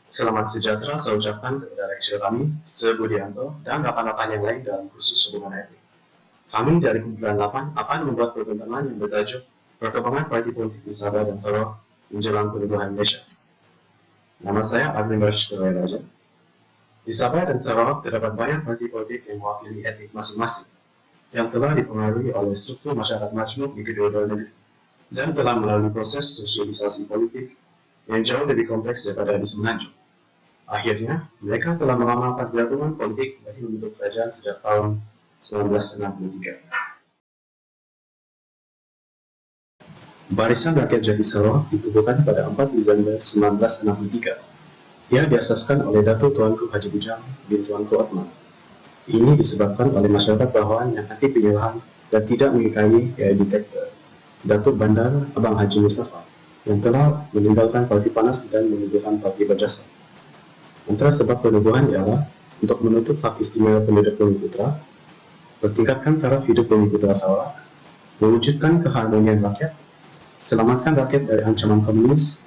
Selamat sejahtera saya ucapkan kepada lecturer kami, Sir Budianto, dan rakan-rakan yang lain dalam kursus hubungan etnik. Kami dari kumpulan 8 akan membuat pertemuan yang bertajuk Perkembangan Parti Politik di Sabah dan Sarawak menjelang penubuhan Malaysia. Nama saya Agni Rashid Raja. Di Sabah dan Sarawak terdapat banyak parti politik yang mewakili etnik masing-masing, yang telah dipengaruhi oleh struktur masyarakat majmuk di kedua-dua negeri, dan telah melalui proses sosialisasi politik yang jauh lebih kompleks daripada di Semenanjung. Akhirnya, mereka telah mengamalkan gabungan politik bagi membentuk kerajaan sejak tahun 1963. Barisan Rakyat Jati Sarawak ditubuhkan pada 4 Desember 1963. Ia diasaskan oleh Datuk Tuanku Haji Bujang bin Tuanku Otman. Ini disebabkan oleh masyarakat bawahan yang anti penyeluhan dan tidak mengikahi gaya diktator Datuk Bandar Abang Haji Mustafa yang telah meninggalkan Parti Panas dan menubuhkan Parti Berjasa. Antara sebab penubuhan ialah untuk menutup hak istimewa penduduk Bumi Putra, bertingkatkan taraf hidup Bumi Putra Sarawak, mewujudkan keharmonian rakyat, selamatkan rakyat dari ancaman komunis,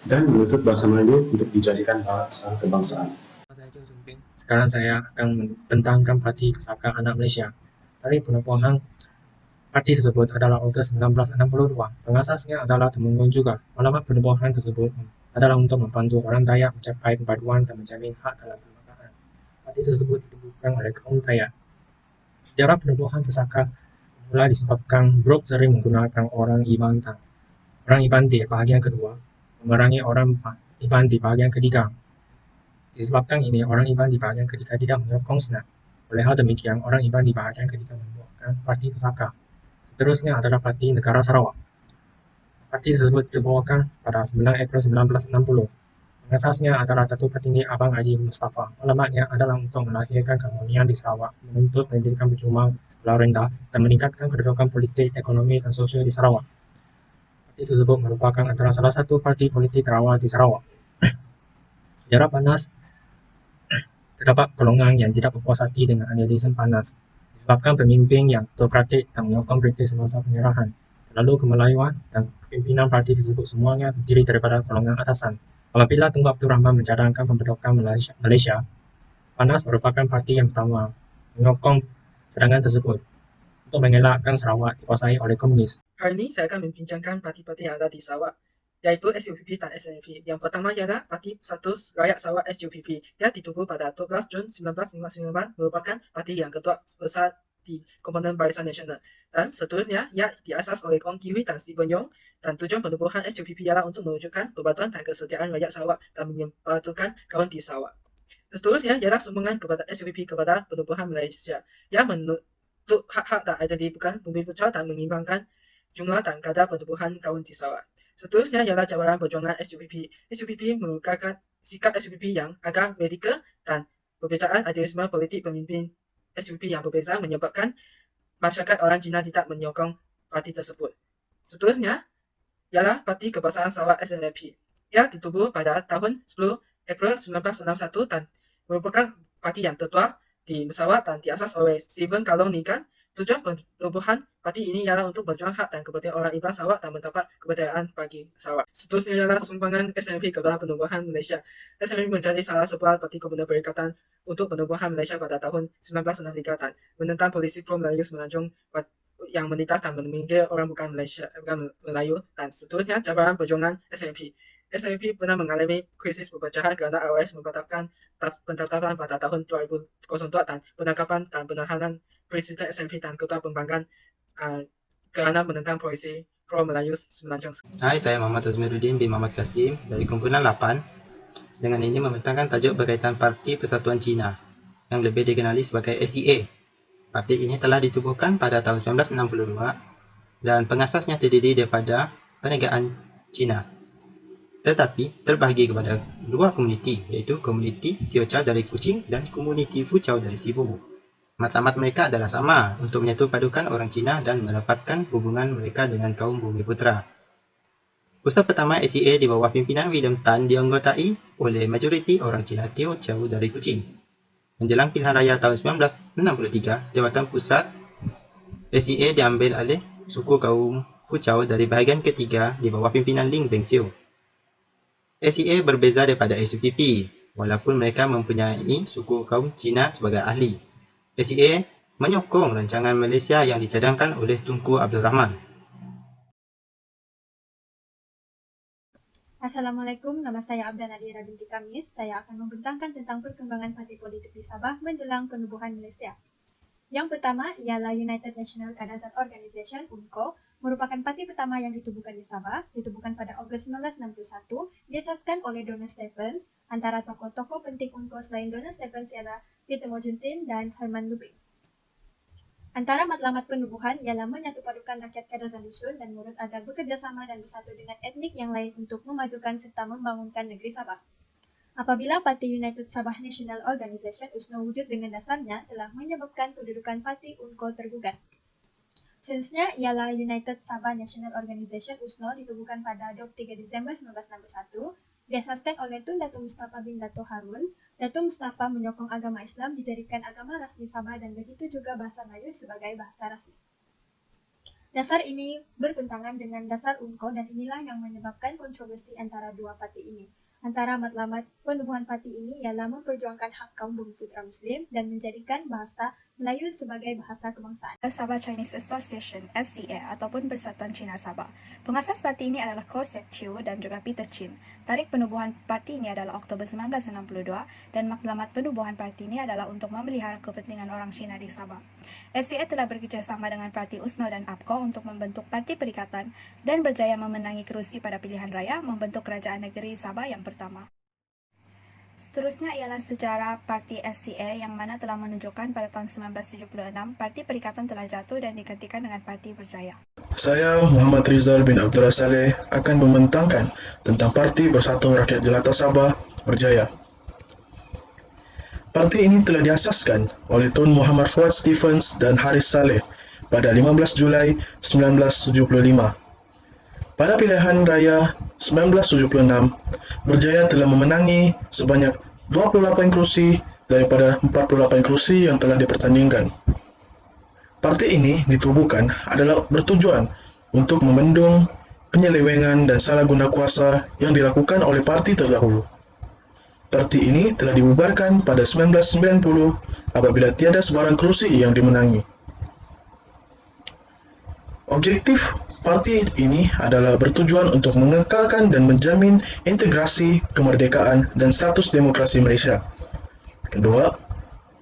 dan menuntut bahasa Melayu untuk dijadikan bahasa kebangsaan. Sekarang saya akan membentangkan Parti Pusaka Anak Malaysia. Tarikh penubuhan parti tersebut adalah Ogos 1962. Pengasasnya adalah Temenggung juga. Alamat penubuhan tersebut adalah untuk membantu orang Dayak mencapai perpaduan dan menjamin hak dalam perlembagaan. Parti tersebut ditubuhkan oleh kaum Dayak. Sejarah penubuhan pusaka mula disebabkan Brooke sering menggunakan orang Iban di bahagian kedua memerangi orang Iban di bahagian ketiga. Disebabkan ini, orang Iban di bahagian ketiga tidak menyokong Senat. Oleh hal demikian, orang Iban di bahagian ketiga membuatkan Parti Pusaka. Seterusnya adalah Parti Negara Sarawak. Parti tersebut dibuatkan pada 9 April 1960. Pengasasnya adalah Datuk Petinggi Abang Haji Mustafa. Alamatnya adalah untuk melahirkan keharmonian di Sarawak, menuntut pendidikan berjumlah sekolah rendah, dan meningkatkan kedudukan politik, ekonomi, dan sosial di Sarawak. Parti tersebut merupakan antara salah satu parti politik terawal di Sarawak. Sejarah panas terdapat golongan yang tidak berpuas hati dengan idealisme panas, disebabkan pemimpin yang autokratik dan menyokong British semasa penyerahan, terlalu kemelayuan, dan pimpinan parti tersebut semuanya terdiri daripada golongan atasan. Apabila Tunku Abdul Rahman mencadangkan pembentukan Malaysia, PANAS merupakan parti yang pertama menyokong cadangan tersebut untuk mengelakkan Sarawak dikuasai oleh komunis. Hari ini saya akan membincangkan parti-parti yang ada di Sarawak, yaitu SUPP dan SNP. Yang pertama ialah Parti Persatu Rakyat Sarawak SUPP yang ditubuh pada 12 Jun 1959, merupakan parti yang ketua besar di komponen Barisan Nasional. Dan seterusnya, ia diasas oleh Kong Kiwi dan Stephen Yong, dan tujuan penubuhan SUPP ialah untuk mewujudkan perbatuan dan kesetiaan rakyat Sarawak dan menyempurnakan kawan di Sarawak. Seterusnya ialah sumbangan kepada SUPP kepada penubuhan Malaysia yang menuntut hak-hak dan identitas Bumi Putra dan mengimbangkan jumlah dan kadar penubuhan kaum di Sarawak. Seterusnya ialah cabaran perjuangan SUPP. SUPP merupakan sikap SUPP yang agak radikal dan perbezaan idealisme politik pemimpin SUPP yang berbeza menyebabkan masyarakat orang Cina tidak menyokong parti tersebut. Seterusnya ialah Parti Kebangsaan Sarawak SNP yang ditubuh pada tahun 10 April 1961 dan merupakan parti yang tertua di Sarawak dan diasas oleh Stephen Kalong Nikan. Tujuan penubuhan parti ini ialah untuk berjuang hak dan kepentingan orang Iban Sarawak dan mendapat kemerdekaan bagi Sarawak. Seterusnya ialah sumbangan SNP kepada penubuhan Malaysia. SNP menjadi salah sebuah parti komunal perikatan untuk penubuhan Malaysia pada tahun 1963 dan menentang polisi pro Melayu Semenanjung yang menindas dan meminggir orang bukan Melayu. Dan seterusnya cabaran perjuangan SNP. SNP pernah mengalami krisis perpecahan kerana RS membatalkan penetapan pada tahun 2002 dan penangkapan dan penahanan Presiden SNP dan Ketua Pembangkang kerana menentang polisi pro Melayu Semenanjung. Hai, saya Muhammad Azmiruddin bin Muhammad Kasim dari kumpulan 8. Dengan ini membentangkan tajuk berkaitan Parti Persatuan Cina yang lebih dikenali sebagai SEA. Parti ini telah ditubuhkan pada tahun 1962 dan pengasasnya terdiri daripada perniagaan Cina. Tetapi terbahagi kepada dua komuniti, iaitu komuniti Tiocha dari Kuching dan komuniti Fuchau dari Sibu. Matlamat mereka adalah sama, untuk menyatu padukan orang Cina dan merapatkan hubungan mereka dengan kaum Bumi Putra. Pusat pertama SEA di bawah pimpinan William Tan dianggotai oleh majoriti orang Cina Tiocha dari Kuching. Menjelang pilihan raya tahun 1963, jawatan pusat SEA diambil oleh suku kaum Fuchau dari bahagian ketiga di bawah pimpinan Ling Bengxiu. SEA berbeza daripada SUPP, walaupun mereka mempunyai suku kaum Cina sebagai ahli. SEA menyokong rancangan Malaysia yang dicadangkan oleh Tunku Abdul Rahman. Assalamualaikum, nama saya Abdan Adira binti Kamis. Saya akan membentangkan tentang perkembangan parti politik di Sabah menjelang penubuhan Malaysia. Yang pertama ialah United National Kadazan Organisation (UNCO), merupakan parti pertama yang ditubuhkan di Sabah, ditubuhkan pada Ogos 1961, diasaskan oleh Donald Stephens. Antara tokoh-tokoh penting UNCO selain Donald Stephens ialah Peter Mogentin dan Herman Lubing. Antara matlamat penubuhan ialah menyatupadukan rakyat Kadazan Dusun dan Murut agar bekerjasama dan bersatu dengan etnik yang lain untuk memajukan serta membangunkan negeri Sabah. Apabila Parti United Sabah National Organisation (USNO) wujud dengan dasarnya telah menyebabkan kedudukan Parti UNCO tergugat. Seterusnya ialah United Sabah National Organisation (USNO) ditubuhkan pada 23 Disember 1961, diasaskan oleh Tun Datuk Mustafa bin Dato' Harun. Datuk Mustafa menyokong agama Islam dijadikan agama rasmi Sabah dan begitu juga bahasa Melayu sebagai bahasa rasmi. Dasar ini bertentangan dengan dasar UNCO dan inilah yang menyebabkan kontroversi antara dua parti ini. Antara matlamat penubuhan parti ini ialah memperjuangkan hak kaum bumi putra Muslim dan menjadikan bahasa Melayu sebagai bahasa kebangsaan. Sabah Chinese Association (SCA) ataupun Persatuan Cina Sabah. Pengasas parti ini adalah Ko Sek Chiu dan juga Peter Chin. Tarikh penubuhan parti ini adalah Oktober 1962 dan matlamat penubuhan parti ini adalah untuk memelihara kepentingan orang Cina di Sabah. SCA telah bekerjasama dengan parti USNO dan APCO untuk membentuk parti perikatan dan berjaya memenangi kerusi pada pilihan raya membentuk kerajaan negeri Sabah yang pertama. Seterusnya ialah sejarah parti SCA yang mana telah menunjukkan pada tahun 1976 parti perikatan telah jatuh dan digantikan dengan parti berjaya. Saya Muhammad Rizal bin Abdullah Saleh akan membentangkan tentang Parti Bersatu Rakyat Jelata Sabah Berjaya. Parti ini telah diasaskan oleh Tun Muhammad Fuad Stephens dan Haris Saleh pada 15 Julai 1975. Pada pilihan raya 1976, Berjaya telah memenangi sebanyak 28 kursi daripada 48 kursi yang telah dipertandingkan. Parti ini ditubuhkan adalah bertujuan untuk membendung penyelewengan dan salah guna kuasa yang dilakukan oleh parti terdahulu. Parti ini telah dibubarkan pada 1990 apabila tiada sebarang kursi yang dimenangi. Objektif parti ini adalah bertujuan untuk mengekalkan dan menjamin integrasi, kemerdekaan, dan status demokrasi Malaysia. Kedua,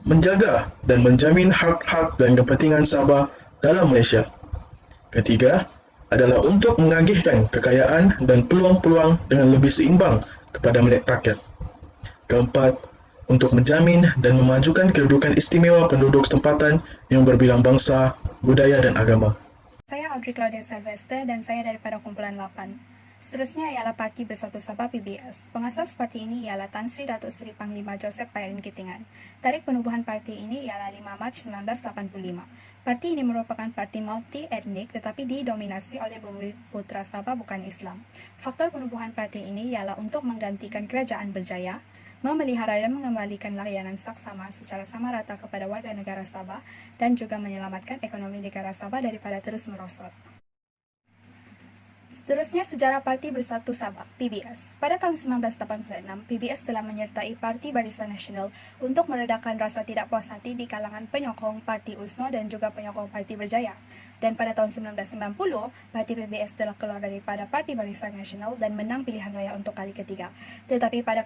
menjaga dan menjamin hak-hak dan kepentingan Sabah dalam Malaysia. Ketiga, adalah untuk mengagihkan kekayaan dan peluang-peluang dengan lebih seimbang kepada rakyat. Keempat, untuk menjamin dan memajukan kedudukan istimewa penduduk tempatan yang berbilang bangsa, budaya, dan agama. Saya Audrey Claudia Sylvester dan saya daripada kumpulan 8. Seterusnya ialah Parti Bersatu Sabah (PBS). Pengasas parti ini ialah Tan Sri Datuk Seri Panglima Joseph Pairin Kitingan. Tarikh penubuhan parti ini ialah 5 Mac 1985. Parti ini merupakan parti multi-etnik tetapi didominasi oleh bumi putra Sabah bukan Islam. Faktor penubuhan parti ini ialah untuk menggantikan kerajaan berjaya, memelihara dan mengembalikan layanan saksama secara sama rata kepada warga negara Sabah dan juga menyelamatkan ekonomi negara Sabah daripada terus merosot. Seterusnya sejarah Parti Bersatu Sabah (PBS). Pada tahun 1986, PBS telah menyertai Parti Barisan Nasional untuk meredakan rasa tidak puas hati di kalangan penyokong Parti USNO dan juga penyokong Parti Berjaya. Dan pada tahun 1990, Parti PBS telah keluar daripada Parti Barisan Nasional dan menang pilihan raya untuk kali ketiga. Tetapi pada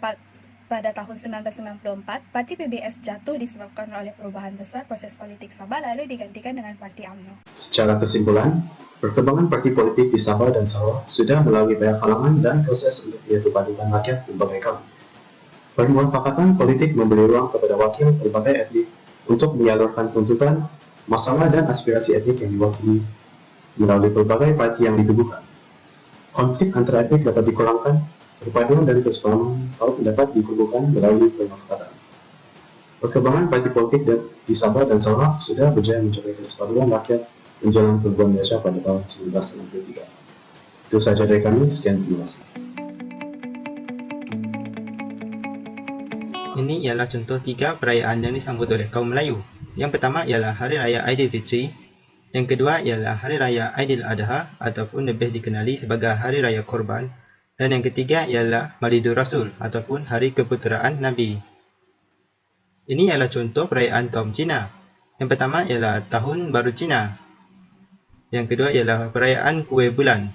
tahun 1994, Parti PBS jatuh disebabkan oleh perubahan besar proses politik Sabah lalu digantikan dengan Parti UMNO. Secara kesimpulan, perkembangan parti politik di Sabah dan Sarawak sudah melalui banyak halangan dan proses untuk menyatupadukan rakyat berbagai kaum. Permufakatan politik memberi ruang kepada wakil berbagai etnik untuk menyalurkan tuntutan, masalah dan aspirasi etnik yang diwakili melalui berbagai parti yang ditubuhkan. Konflik antara etnik dapat dikurangkan, perpaduan dan kesepahaman kaum dapat dikumpulkan melalui permufakatan. Perkembangan parti politik di Sabah dan Sarawak sudah berjaya mencapai kesepaduan rakyat menjelang penubuhan Malaysia pada tahun 1963. Itu saja dari kami, sekian terima kasih. Ini ialah contoh 3 perayaan yang disambut oleh kaum Melayu. Yang pertama ialah Hari Raya Aidilfitri. Yang kedua ialah Hari Raya Aidiladha ataupun lebih dikenali sebagai Hari Raya Korban. Dan yang ketiga ialah Maulidur Rasul ataupun Hari Keputeraan Nabi. Ini ialah contoh perayaan kaum Cina. Yang pertama ialah Tahun Baru Cina. Yang kedua ialah perayaan Kuih Bulan.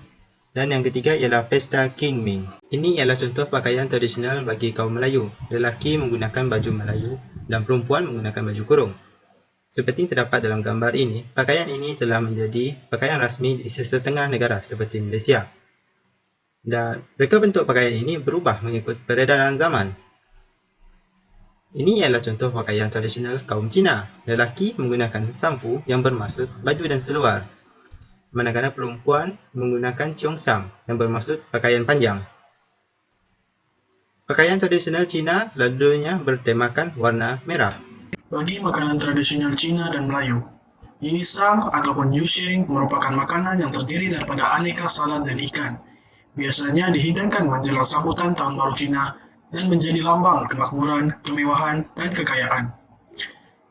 Dan yang ketiga ialah Pesta Qingming. Ini ialah contoh pakaian tradisional bagi kaum Melayu. Lelaki menggunakan baju Melayu dan perempuan menggunakan baju kurung. Seperti terdapat dalam gambar ini, pakaian ini telah menjadi pakaian rasmi di setengah negara seperti Malaysia. Dan reka bentuk pakaian ini berubah mengikut peredaran zaman. Ini ialah contoh pakaian tradisional kaum Cina. Lelaki menggunakan samfu yang bermaksud baju dan seluar, manakala perempuan menggunakan cheongsam yang bermaksud pakaian panjang. Pakaian tradisional Cina selalunya bertemakan warna merah. Bagi makanan tradisional Cina dan Melayu, yisang ataupun yusheng merupakan makanan yang terdiri daripada aneka salad dan ikan. Biasanya dihidangkan menjelang sambutan Tahun Baru Cina dan menjadi lambang kemakmuran, kemewahan, dan kekayaan.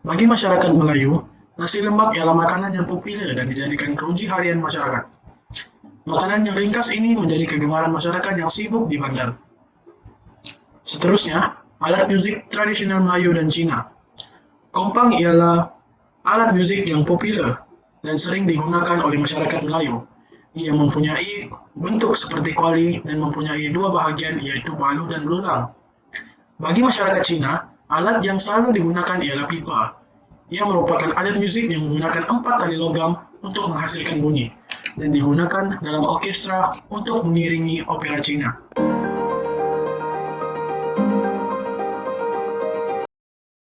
Bagi masyarakat Melayu, nasi lemak ialah makanan yang populer dan dijadikan keruji harian masyarakat. Makanan yang ringkas ini menjadi kegemaran masyarakat yang sibuk di bandar. Seterusnya, alat musik tradisional Melayu dan Cina. Kompang ialah alat musik yang populer dan sering digunakan oleh masyarakat Melayu. Ia mempunyai bentuk seperti kuali dan mempunyai dua bahagian yaitu balu dan belulang. Bagi masyarakat Cina, alat yang selalu digunakan ialah pipa. Ia merupakan alat musik yang menggunakan 4 tali logam untuk menghasilkan bunyi dan digunakan dalam orkestra untuk mengiringi opera Cina.